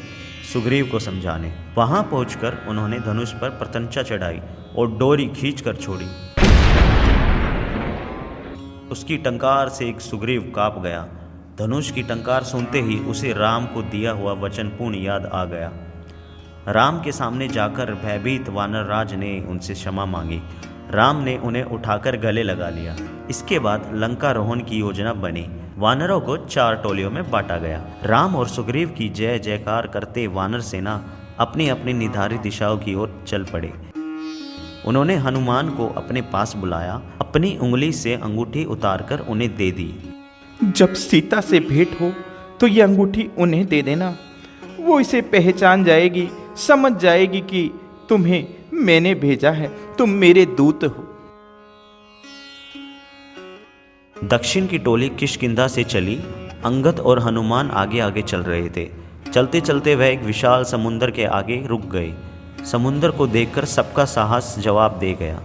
Speaker 1: सुग्रीव को समझाने। वहां पहुंचकर उन्होंने धनुष पर प्रत्यंचा चढ़ाई और डोरी खींचकर छोड़ी। उसकी टंकार से एक सुग्रीव कांप गया। धनुष की टंकार सुनते ही उसे राम को दिया हुआ वचन पूर्ण याद आ गया। राम के सामने जाकर भयभीत वानरराज ने उनसे क्षमा मांगी। राम ने उन्हें उठाकर गले लगा लिया। इसके बाद लंकारोहण की योजना बनी। वानरों को 4 टोलियों में बांटा गया। राम और सुग्रीव की जय जयकार करते वानर सेना अपनी अपनी निर्धारित दिशाओं की ओर चल पड़े। उन्होंने हनुमान को अपने पास बुलाया, अपनी उंगली से अंगूठी उतारकर उन्हें दे दी।
Speaker 5: जब सीता से भेंट हो तो ये अंगूठी उन्हें दे देना। वो इसे पहचान जाएगी, समझ जाएगी कि तुम्हें मैंने भेजा है, तुम मेरे दूत हो।
Speaker 1: दक्षिण की टोली किष्किंधा से चली। अंगद और हनुमान आगे आगे चल रहे थे। चलते चलते वह एक विशाल समुद्र के आगे रुक गए। समुद्र को देखकर सबका साहस जवाब दे गया।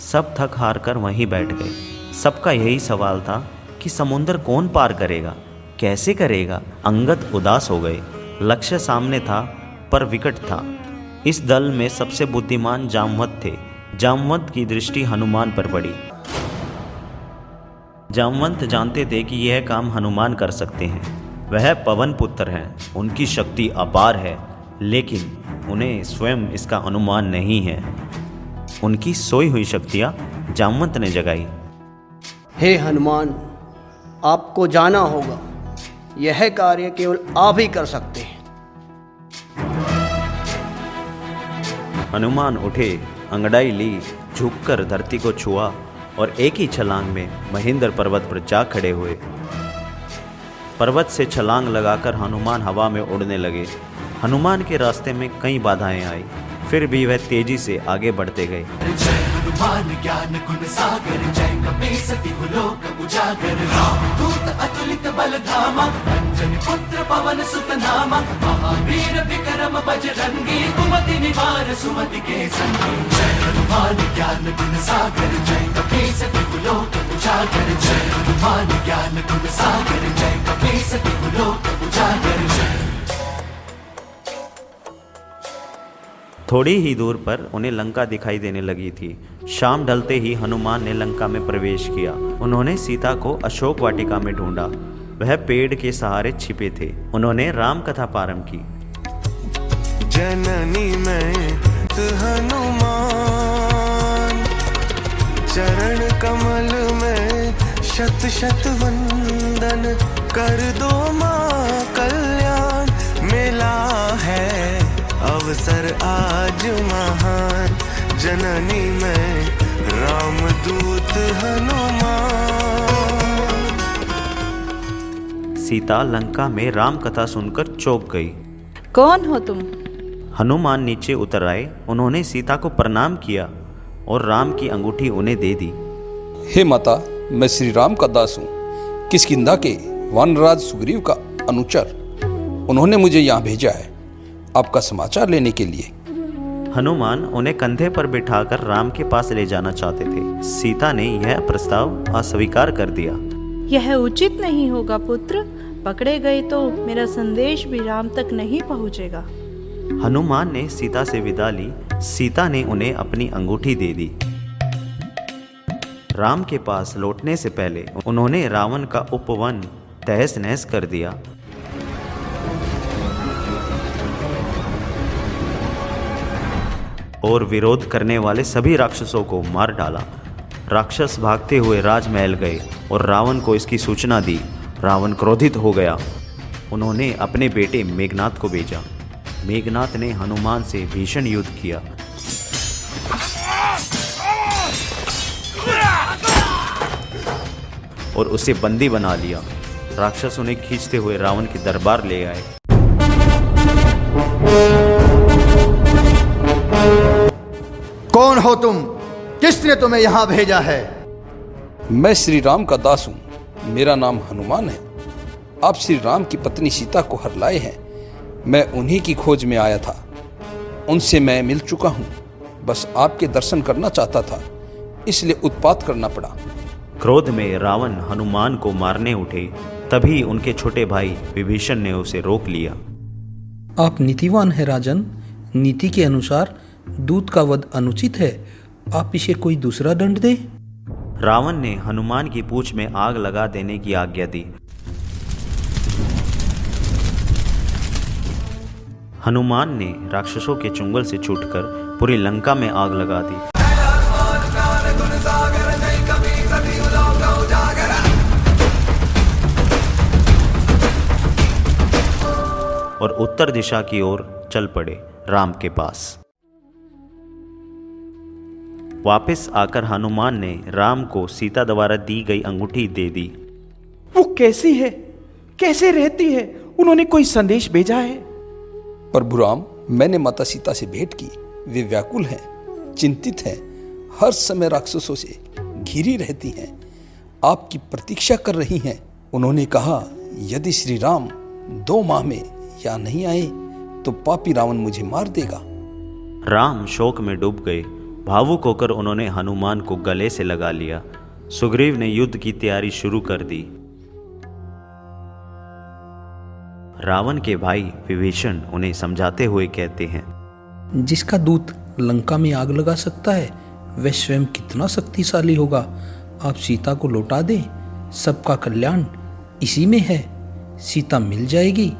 Speaker 1: सब थक हार कर वहीं बैठ गए। सबका यही सवाल था कि समुद्र कौन पार करेगा, कैसे करेगा। अंगद उदास हो गए। लक्ष्य सामने था पर विकट था। इस दल में सबसे बुद्धिमान जामवंत थे। जामवंत की दृष्टि हनुमान पर पड़ी। जामवंत जानते थे कि यह काम हनुमान कर सकते हैं। वह पवन पुत्र हैं, उनकी शक्ति अपार है, लेकिन उन्हें स्वयं इसका अनुमान नहीं है। उनकी सोई हुई शक्तियाँ जामवंत ने जगाई।
Speaker 15: हे हनुमान, आपको जाना होगा। यह कार्य केवल आप ही कर सकते हैं।
Speaker 1: हनुमान उठे, अंगड़ाई ली, झुककर धरती को छुआ और एक ही छलांग में महेंद्र पर्वत पर जा खड़े हुए। पर्वत से छलांग लगाकर हनुमान हवा में उड़ने लगे। हनुमान के रास्ते में कई बाधाएं आई, फिर भी वह तेजी से आगे बढ़ते गए।
Speaker 7: जय हनुमान ज्ञान गुण सागर, जय कपीसति लोक उजागर। रामदूत अतुलित बल धामा, अंजनी पुत्र पवन सुत नामा। महावीर विक्रम बजरंगी, कुमति निवार सुमति के संगी। जय हनुमान ज्ञान गुण सागर, जय कपीसति लोक उजागर। जय हनुमान ज्ञान गुण सागर, जय कपीसति लोक उजागर।
Speaker 1: थोड़ी ही दूर पर उन्हें लंका दिखाई देने लगी थी। शाम ढलते ही हनुमान ने लंका में प्रवेश किया। उन्होंने सीता को अशोक वाटिका में ढूंढा। वह पेड़ के सहारे छिपे थे। उन्होंने राम कथा प्रारंभ की।
Speaker 7: जननी में हनुमान, चरण कमल में शत शत वंदन। कर दो माँ कल्याण, मिला है अवसर आज महान। जननी में रामदूत हनुमान।
Speaker 1: सीता लंका में राम कथा सुनकर चौंक गई।
Speaker 12: कौन हो तुम?
Speaker 1: हनुमान नीचे उतर आए। उन्होंने सीता को प्रणाम किया और राम की अंगूठी उन्हें दे दी।
Speaker 3: हे माता, मैं श्री राम का दास हूँ, किष्किंधा के वानरराज सुग्रीव का अनुचर। उन्होंने मुझे यहाँ भेजा है आपका समाचार लेने के लिए।
Speaker 1: हनुमान उन्हें कंधे पर बिठाकर राम के पास ले जाना चाहते थे। सीता ने यह प्रस्ताव अस्वीकार कर दिया।
Speaker 12: यह उचित नहीं होगा पुत्र। पकड़े गए तो मेरा संदेश भी राम तक नहीं पहुंचेगा।
Speaker 1: हनुमान ने सीता से विदा ली। सीता ने उन्हें अपनी अंगूठी दे दी। राम के पास लौटने से पहले उन्होंने रावण का उपवन तहस नहस कर दिया। और विरोध करने वाले सभी राक्षसों को मार डाला। राक्षस भागते हुए राजमहल गए और रावण को इसकी सूचना दी। रावण क्रोधित हो गया। उन्होंने अपने बेटे मेघनाद को भेजा। मेघनाद ने हनुमान से भीषण युद्ध किया। और उसे बंदी बना लिया। राक्षस उन्हें खींचते हुए रावण के दरबार ले आए।
Speaker 11: कौन हो तुम? किसने तुम्हें यहाँ भेजा है?
Speaker 3: मैं श्री राम का दास हूँ। मेरा नाम हनुमान है। आप श्री राम की पत्नी सीता को हर लाए हैं। मैं उन्हीं की खोज में आया था। उनसे मैं मिल चुका हूँ। बस आपके दर्शन करना चाहता था, इसलिए उत्पात करना पड़ा।
Speaker 1: क्रोध में रावण हनुमान को मारने उठे, तभी उनके छोटे भाई विभीषण ने उसे रोक लिया।
Speaker 3: आप नीतिवान हैं राजन। नीति के अनुसार दूत का वध अनुचित है। आप इसे कोई दूसरा दंड दे।
Speaker 1: रावण ने हनुमान की पूंछ में आग लगा देने की आज्ञा दी। हनुमान ने राक्षसों के चुंगल से छूटकर पूरी लंका में आग लगा दी। और उत्तर दिशा की ओर चल पड़े राम के पास। वापस आकर हनुमान ने राम को सीता द्वारा दी गई अंगूठी दे दी।
Speaker 5: वो कैसी है? कैसे रहती है? उन्होंने कोई संदेश भेजा है?
Speaker 3: प्रभु राम, मैंने माता सीता से भेंट की। वे व्याकुल हैं, चिंतित हैं, हर समय राक्षसों से घिरी रहती हैं, आपकी प्रतीक्षा कर रही हैं। उन्होंने कहा, यदि श्री राम 2 माह में यहाँ नहीं आए तो पापी रावण मुझे मार देगा।
Speaker 1: राम शोक में डूब गए। भावुक होकर उन्होंने हनुमान को गले से लगा लिया। सुग्रीव ने युद्ध की तैयारी शुरू कर दी। रावण के भाई विभीषण उन्हें समझाते हुए कहते हैं,
Speaker 3: जिसका दूत लंका में आग लगा सकता है, वह स्वयं कितना शक्तिशाली होगा। आप सीता को लौटा दें, सबका कल्याण इसी में है। सीता मिल जाएगी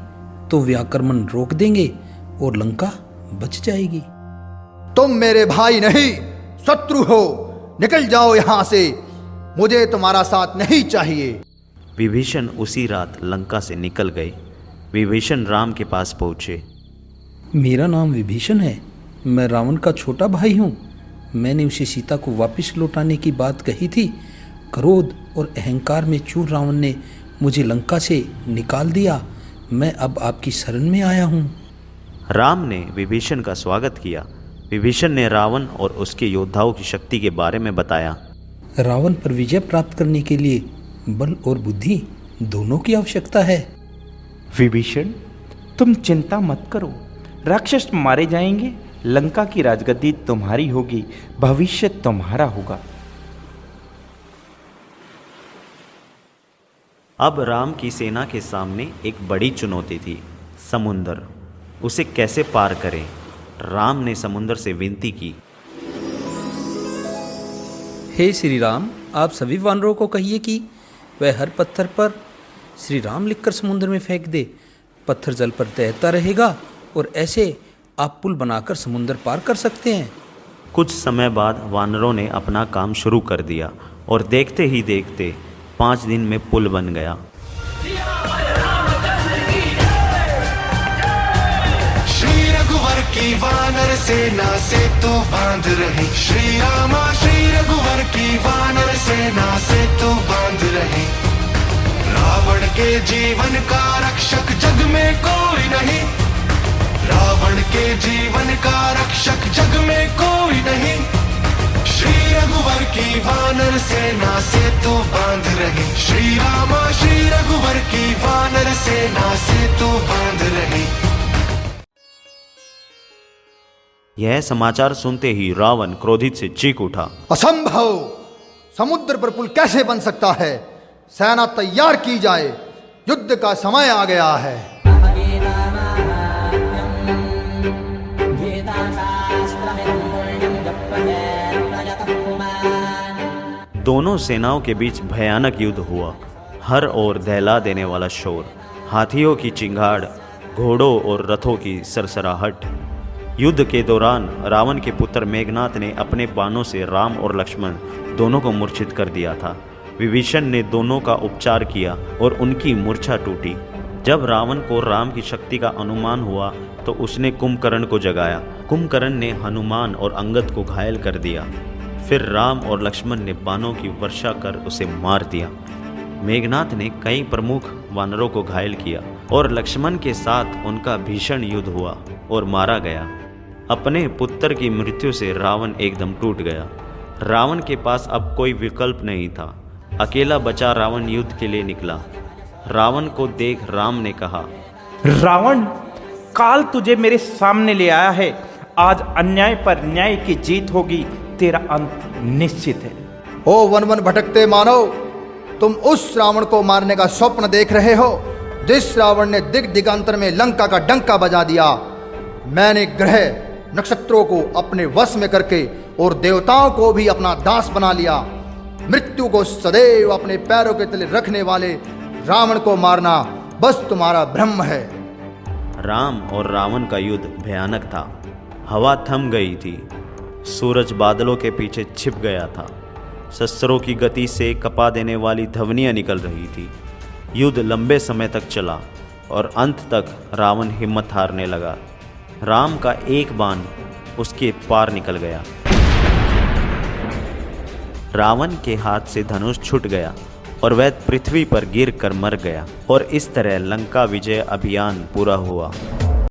Speaker 3: तो वे आक्रमण रोक देंगे और लंका बच जाएगी।
Speaker 11: तुम मेरे भाई नहीं, शत्रु हो। निकल जाओ यहाँ से। मुझे तुम्हारा साथ नहीं चाहिए।
Speaker 1: विभीषण उसी रात लंका से निकल गए। विभीषण राम के पास पहुंचे।
Speaker 3: मेरा नाम विभीषण है। मैं रावण का छोटा भाई हूँ। मैंने उसे सीता को वापस लौटाने की बात कही थी। क्रोध और अहंकार में चूर रावण ने मुझे लंका से निकाल दिया। मैं अब आपकी शरण में आया हूँ।
Speaker 1: राम ने विभीषण का स्वागत किया। विभीषण ने रावण और उसके योद्धाओं की शक्ति के बारे में बताया।
Speaker 3: रावण पर विजय प्राप्त करने के लिए बल और बुद्धि दोनों की आवश्यकता है।
Speaker 5: विभीषण, तुम चिंता मत करो। राक्षस मारे जाएंगे, लंका की राजगद्दी तुम्हारी होगी, भविष्य तुम्हारा होगा।
Speaker 1: अब राम की सेना के सामने एक बड़ी चुनौती थी, समुंदर। उसे कैसे पार करें? राम ने समुंदर से विनती की।
Speaker 3: हे श्री राम, आप सभी वानरों को कहिए कि वह हर पत्थर पर श्री राम लिखकर समुद्र में फेंक दे। पत्थर जल पर तैरता रहेगा और ऐसे आप पुल बनाकर समुद्र पार कर सकते हैं।
Speaker 1: कुछ समय बाद वानरों ने अपना काम शुरू कर दिया और देखते ही देखते 5 दिन में पुल बन गया।
Speaker 7: श्री रघुवर की वानर सेना से तू बांध रहे। श्री रामा श्री रघुवर की वानर सेना से तू बांध रहे। रावण के जीवन का रक्षक जग में कोई नहीं। रावण के जीवन का रक्षक जग में कोई नहीं। श्री रघुवर की वानर सेना से तू बांध रहे। श्री रामा श्री रघुवर की वानर सेना से तू बांध रहे।
Speaker 1: यह समाचार सुनते ही रावण क्रोधित से चीख उठा।
Speaker 11: असंभव! समुद्र पर पुल कैसे बन सकता है? सेना तैयार की जाए, युद्ध का समय आ गया है।
Speaker 1: दोनों सेनाओं के बीच भयानक युद्ध हुआ। हर ओर दहला देने वाला शोर, हाथियों की चिंगाड़, घोड़ों और रथों की सरसराहट। युद्ध के दौरान रावण के पुत्र मेघनाथ ने अपने बाणों से राम और लक्ष्मण दोनों को मूर्छित कर दिया था। विभीषण ने दोनों का उपचार किया और उनकी मूर्छा टूटी। जब रावण को राम की शक्ति का अनुमान हुआ तो उसने कुंभकर्ण को जगाया। कुंभकर्ण ने हनुमान और अंगद को घायल कर दिया। फिर राम और लक्ष्मण ने बाणों की वर्षा कर उसे मार दिया। मेघनाथ ने कई प्रमुख वानरों को घायल किया और लक्ष्मण के साथ उनका भीषण युद्ध हुआ और मारा गया। अपने पुत्र की मृत्यु से रावण एकदम टूट गया। रावण के पास अब कोई विकल्प नहीं था। अकेला बचा रावण युद्ध के लिए निकला। रावण को देख राम ने कहा,
Speaker 5: रावण, काल तुझे मेरे सामने ले आया है। आज अन्याय पर न्याय की जीत होगी, तेरा अंत निश्चित है।
Speaker 11: ओ वन वन भटकते मानव, तुम उस रावण को मारने का स्वप्न देख रहे हो जिस रावण ने दिग दिगांतर में लंका का डंका बजा दिया। मैंने ग्रह नक्षत्रों को अपने वश में करके और देवताओं को भी अपना दास बना लिया। मृत्यु को सदैव अपने पैरों के तले रखने वाले रावण को मारना बस तुम्हारा भ्रम है।
Speaker 1: राम और रावण का युद्ध भयानक था। हवा थम गई थी। सूरज बादलों के पीछे छिप गया था। शस्त्रों की गति से कपा देने वाली ध्वनियां निकल रही थी। युद्ध लंबे समय तक चला और अंत तक रावण हिम्मत हारने लगा। राम का एक बाण उसके पार निकल गया। रावण के हाथ से धनुष छूट गया और वह पृथ्वी पर गिर कर मर गया। और इस तरह लंका विजय अभियान पूरा हुआ।